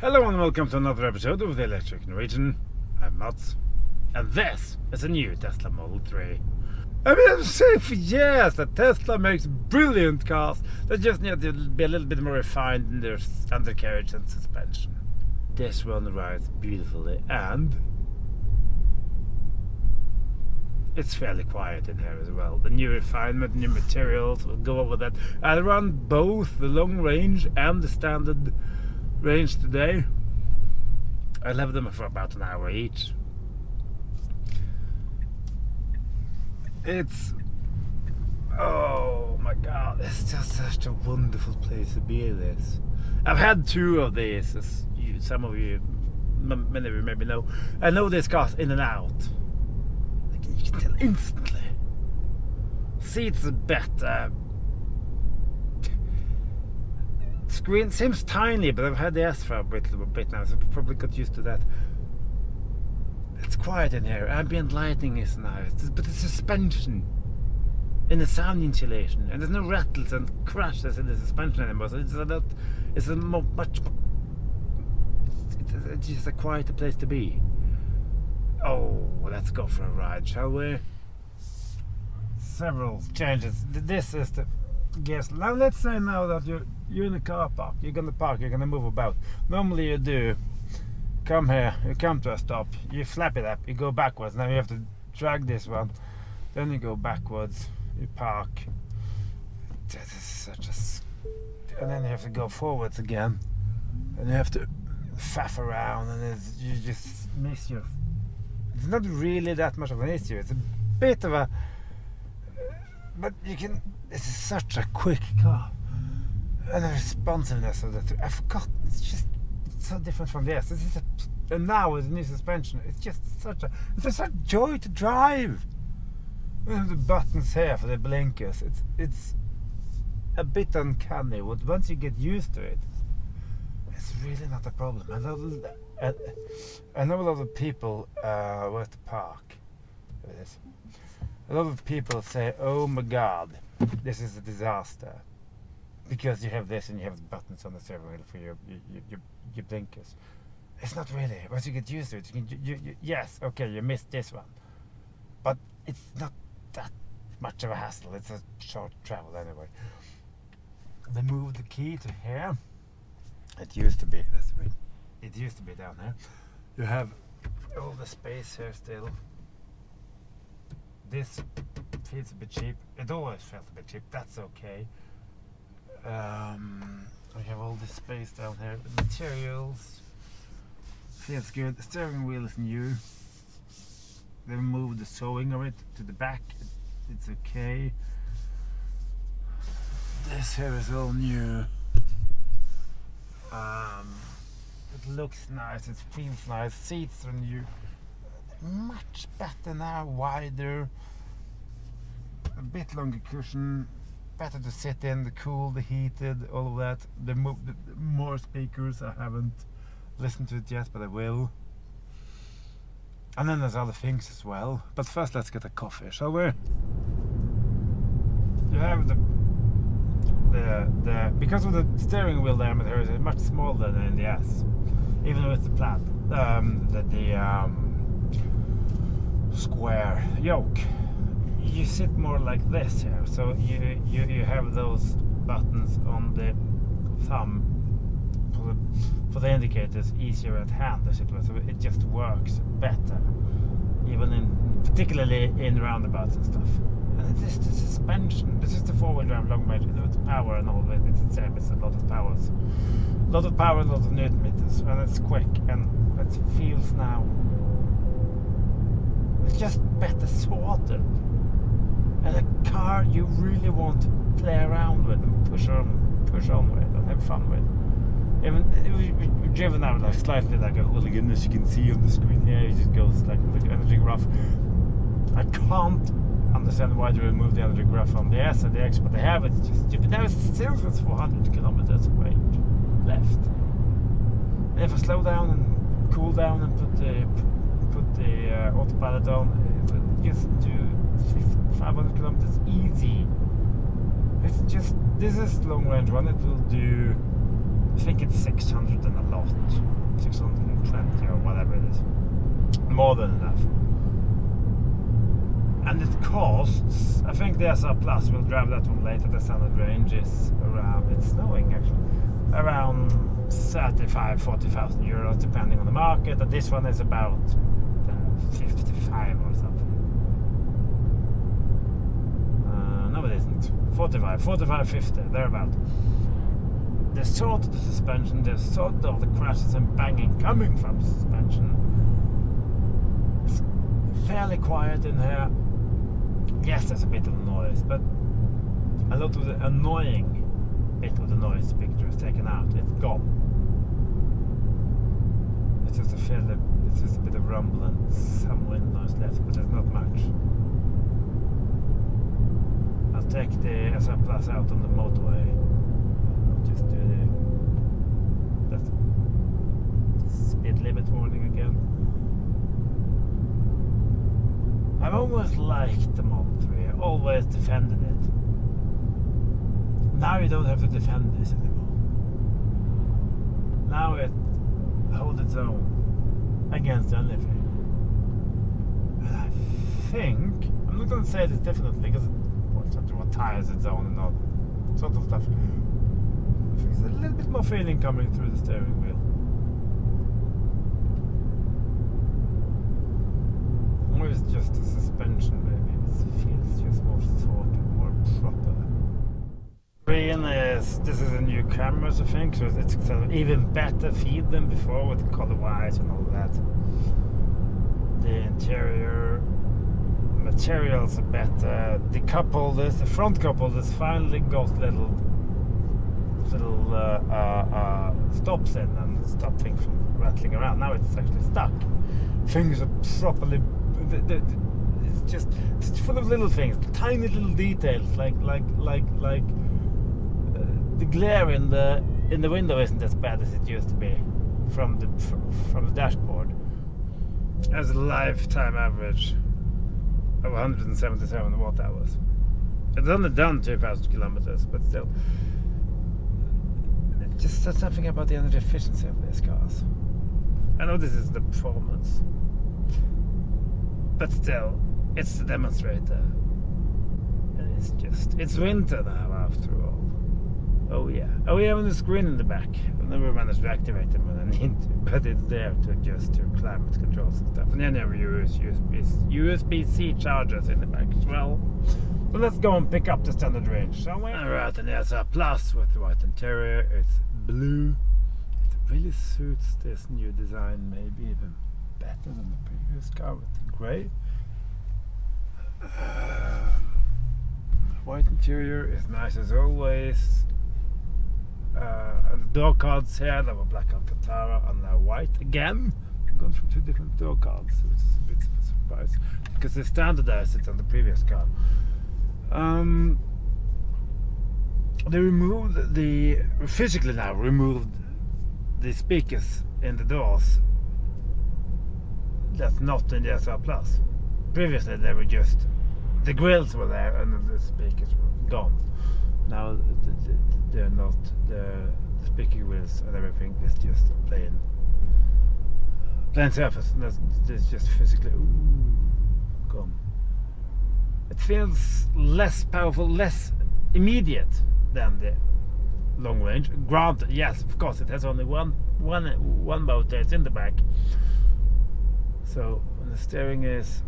Hello and welcome to another episode of The Electric Norwegian. I'm Mats, and this is a new Tesla Model 3. I mean, I've said for years that Tesla makes brilliant cars that just need to be a little bit more refined in their undercarriage and suspension. This one rides beautifully, and it's fairly quiet in here as well. The new refinement, new materials, we'll go over that. I'll run both the long range and the standard range today. I'll have them for about an hour each. It's, oh my god, it's just such a wonderful place to be. This, I've had two of these, as some of you, many of you maybe know. I know this car's in and out. You can tell instantly. Seats are better. Screen seems tiny, but I've had the S for a bit now, so I've probably got used to that. It's quiet in here. Ambient lighting is nice, but the suspension and the sound insulation, and there's no rattles and crashes in the suspension anymore. So it's just a quieter place to be. Oh, let's go for a ride, shall we? Several changes. This is the gears. Now let's say now that you're in a car park. You're gonna move about. Normally you do come here, you come to a stop, you flap it up, you go backwards. Now you have to drag this one, then you go backwards, you park. That is such a, and then you have to go forwards again, and you have to faff around, and you just miss your. It's not really that much of an issue. It's a bit of a, but you can. This is such a quick car, and the responsiveness of the three. I forgot. It's so different from this. This is and now with the new suspension, it's just such a joy to drive. We have the buttons here for the blinkers. It's a bit uncanny, but once you get used to it, it's really not a problem. I know a lot of people were at the park. Look at this. A lot of people say, "Oh my God, this is a disaster," because you have this and you have the buttons on the steering wheel for your blinkers. It's not really. Once you get used to it, yes, okay, you missed this one, but it's not that much of a hassle. It's a short travel anyway. They moved the key to here. It used to be. It used to be down here. You have all the space here still. This feels a bit cheap. It always felt a bit cheap. That's okay. We have all this space down here. The materials feels good. The steering wheel is new. They moved the sewing of it to the back. It's okay. This here is all new. It looks nice. It feels nice. Seats are new. Much better now, wider, a bit longer cushion, better to sit in, the cool, the heated, all of that. The more speakers. I haven't listened to it yet, but I will. And then there's other things as well. But first let's get a coffee, shall we? You have the because of the steering wheel diameter is much smaller than in the S, even with the plaid, square yoke. You sit more like this here, so you have those buttons on the thumb for the indicators easier at hand, as it was. So it just works better, even particularly in roundabouts and stuff. And it's the suspension. This is the four-wheel drive long range. You know, it's power and all of it. It's the same. It's a lot of powers, a lot of power, a lot of newton meters, and it's quick and it feels now. It's just better sorted, and a car you really want to play around with and push on with and have fun with. Even we've driven out like slightly like a hooligan, as you can see on the screen here. It just goes like the energy graph. I can't understand why they removed the energy graph from the S and the X, but they have. It's just stupid. Now it still has 400 kilometers of range left. And if I slow down and cool down and put the autopilot on, it will just do 500 kilometers easy. It's just, this is long range one. It will do, I think it's 600 and a lot. more than enough. And it costs, I think the SR Plus, will drive that one later, the standard range is around, it's snowing actually, around 35,000-40,000 euros depending on the market, and this one is about 55 or something. No, it isn't. 45, 50, thereabout. There's sort of the suspension, there's sort of the crashes and banging coming from the suspension. It's fairly quiet in here. Yes, there's a bit of noise, but a lot of the annoying bit of the noise picture is taken out. It's gone. It's just it's just a bit of rumble and some wind noise left, but there's not much. I'll take the SR Plus out on the motorway. I'll just do the speed limit warning again. I've always liked the Model 3. I always defended it. Now you don't have to defend this anymore. Now it holds its own against anything. And I think, I'm not going to say this definitely because what tires its own and all sort of stuff. I think there's a little bit more feeling coming through the steering wheel. Or it's just the suspension maybe. It feels just more sorted, more proper. Green is, this is a new camera, I think, so it's even better feed than before with the color white and all that. The interior materials are better. The cup holders, the front cup holders finally got little stops in and stop things from rattling around. Now it's actually stuck. Things are properly. It's full of little things, tiny little details, like the glare in the window isn't as bad as it used to be from the dashboard. It has a lifetime average of 177 watt hours. It's only done 2,000 kilometers, but still, it just says something about the energy efficiency of these cars. I know this is the performance, but still, it's the demonstrator. And it's winter now after all. Oh yeah, we have the screen in the back. I've never managed to activate them when I need to, but it's there to adjust to climate controls and stuff. And then you have USB-C chargers in the back as well. So let's go and pick up the standard range, shall we? Alright, and there's a Plus with the white interior. It's blue. It really suits this new design, maybe even better than the previous car with the grey. White interior is nice as always. And the door cards here, they were black Alcantara and now white again. I'm going from two different door cards, which is a bit of a surprise because they standardized it on the previous car. They physically now removed the speakers in the doors. That's not in the SR Plus. Previously they were just, the grills were there and the speakers were gone. Now they're not, the speaker wheels and everything is just plain surface, and that's just physically gone. It feels less powerful, less immediate than the long range. Granted, yes, of course, it has only one motor. It's in the back, so when the steering is,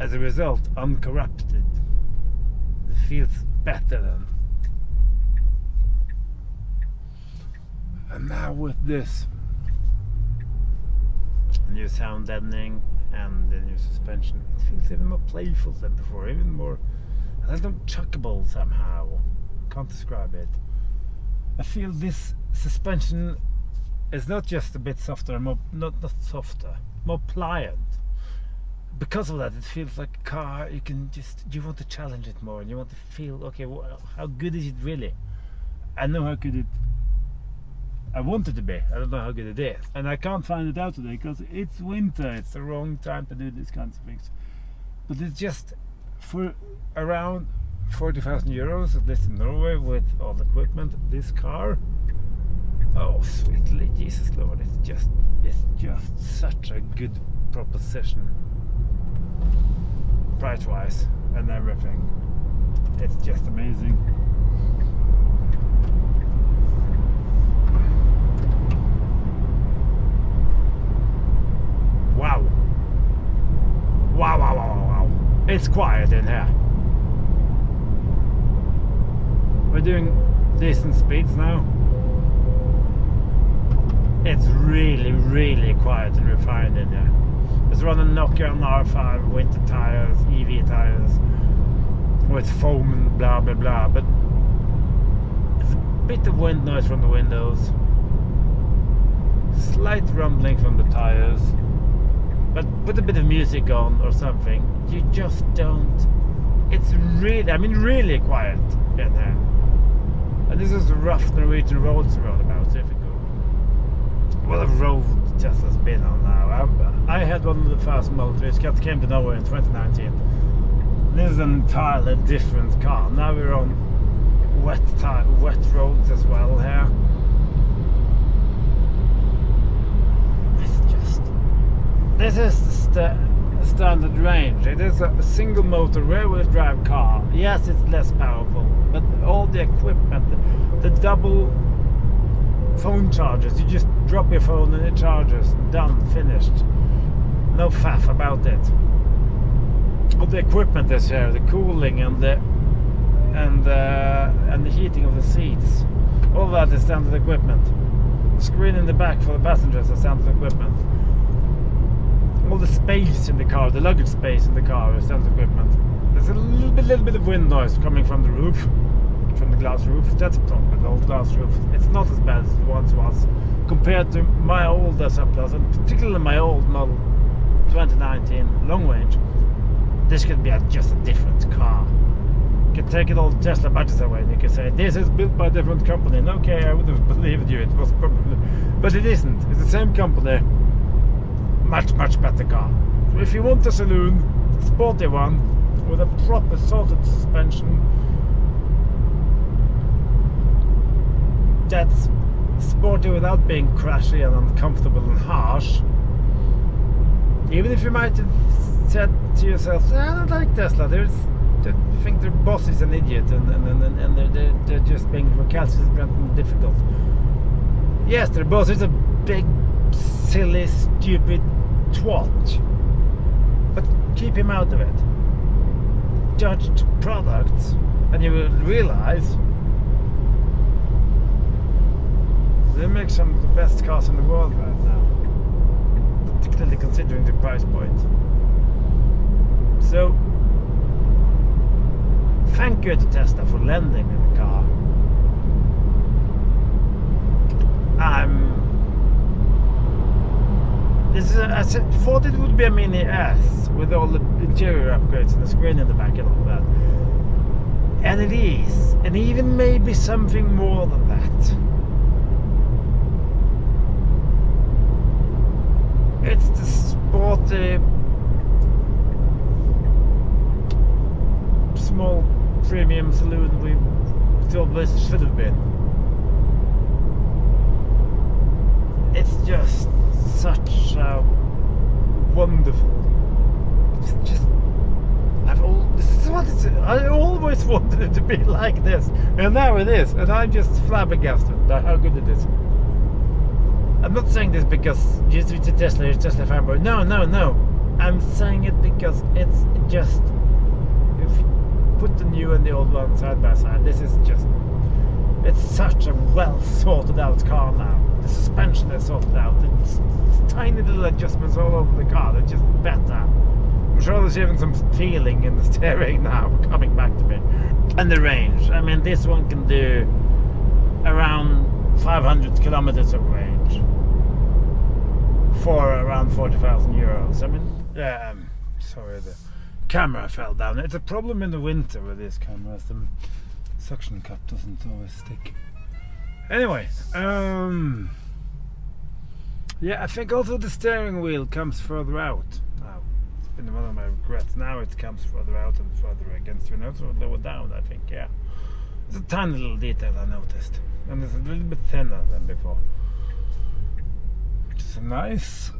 as a result, uncorrupted, it feels better than. And now with this new sound deadening and the new suspension, it feels even more playful than before, even more a little chuckable somehow. Can't describe it. I feel this suspension is not just a bit softer, more not softer, more pliant. Because of that, it feels like a car you want to challenge it more, and you want to feel, okay, how good is it really? I know how good I want it to be. I don't know how good it is, and I can't find it out today because it's winter. It's the wrong time to do these kinds of things. But it's just for around 40,000 euros, at least in Norway, with all the equipment. This car, oh sweetly Jesus Lord, it's just such a good proposition, price-wise and everything. It's just amazing. Wow. Wow, wow, wow, wow. It's quiet in here. We're doing decent speeds now. It's really, really quiet and refined in here. It's running Nokia on R5 winter tires, EV tires, with foam and blah blah blah, but it's a bit of wind noise from the windows, slight rumbling from the tires, but put a bit of music on or something, you just don't. It's really, I mean really quiet in here. And this is the rough Norwegian roads roundabout. If you go, what a road Tesla's been on now. I had one of the first Model 3s, came to nowhere in 2019. This is an entirely different car. Now we're on wet roads as well here. It's just, this is the standard range. It is a single motor rear-wheel drive car. Yes, it's less powerful, but all the equipment, the double phone chargers, you just drop your phone and it charges, done, finished. No faff about it. All the equipment is here, the cooling and the heating of the seats. All that is standard equipment. The screen in the back for the passengers is standard equipment. All the space in the car, the luggage space in the car is standard equipment. There's a little bit of wind noise coming from the roof, from the glass roof. That's a problem with the old glass roof. It's not as bad as it once was compared to my old S Plus, and particularly my old model 2019 long range. This could be just a different car. You can take it all Tesla badges away and you can say this is built by a different company. And okay, I would have believed you. It was probably, but it isn't. It's the same company. Much better car. So if you want a saloon, a sporty one with a proper sorted suspension that's sporty without being crashy and uncomfortable and harsh, even if you might have said to yourself, I don't like Tesla, they think their boss is an idiot and they're just being recalcitrant and difficult. Yes, their boss is a big, silly, stupid twat, but keep him out of it. Judge products and you will realize they make some of the best cars in the world right now, particularly considering the price point. So thank you to Tesla for lending me the car. I thought it would be a Mini S with all the interior upgrades and the screen in the back and all that. And it is. And even maybe something more than that. It's the sporty, small premium saloon we thought this should have been. It's just such a wonderful. It's just this is what it's. I always wanted it to be like this, and now it is, and I'm just flabbergasted by how good it is. I'm not saying this because it's a Tesla, you're a Tesla fanboy. No. I'm saying it because it's just, if you put the new and the old one side by side, this is just, it's such a well sorted out car now. The suspension is sorted out. It's tiny little adjustments all over the car. They're just better. I'm sure there's even some feeling in the steering now coming back to me. And the range. I mean, this one can do around 500 kilometers of range for around 40,000 euros. I mean, sorry, the camera fell down. It's a problem in the winter with these cameras. The suction cup doesn't always stick. Anyway, yeah, I think also the steering wheel comes further out now. It's been one of my regrets. Now it comes further out and further against your nose, or lower down, I think, yeah. It's a tiny little detail I noticed. And it's a little bit thinner than before. Which is nice.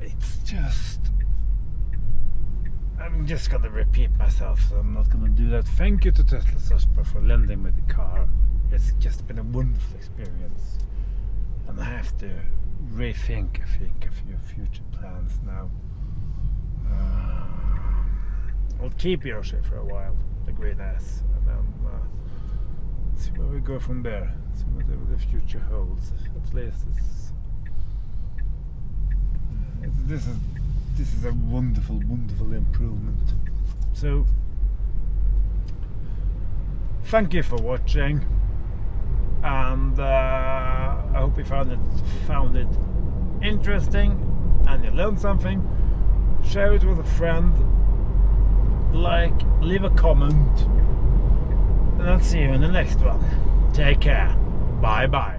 it's just, I'm just gonna repeat myself, so I'm not gonna do that. Thank you to Tesla Susper for lending me the car. It's just been a wonderful experience, and I have to rethink, I think, a few future plans now. I'll keep Yoshi for a while, the green ass, and then see where we go from there. See whatever the future holds. At least this is a wonderful improvement. So thank you for watching, and I hope you found it interesting and you learned something. Share it with a friend, leave a comment, and I'll see you in the next one. Take care. Bye bye.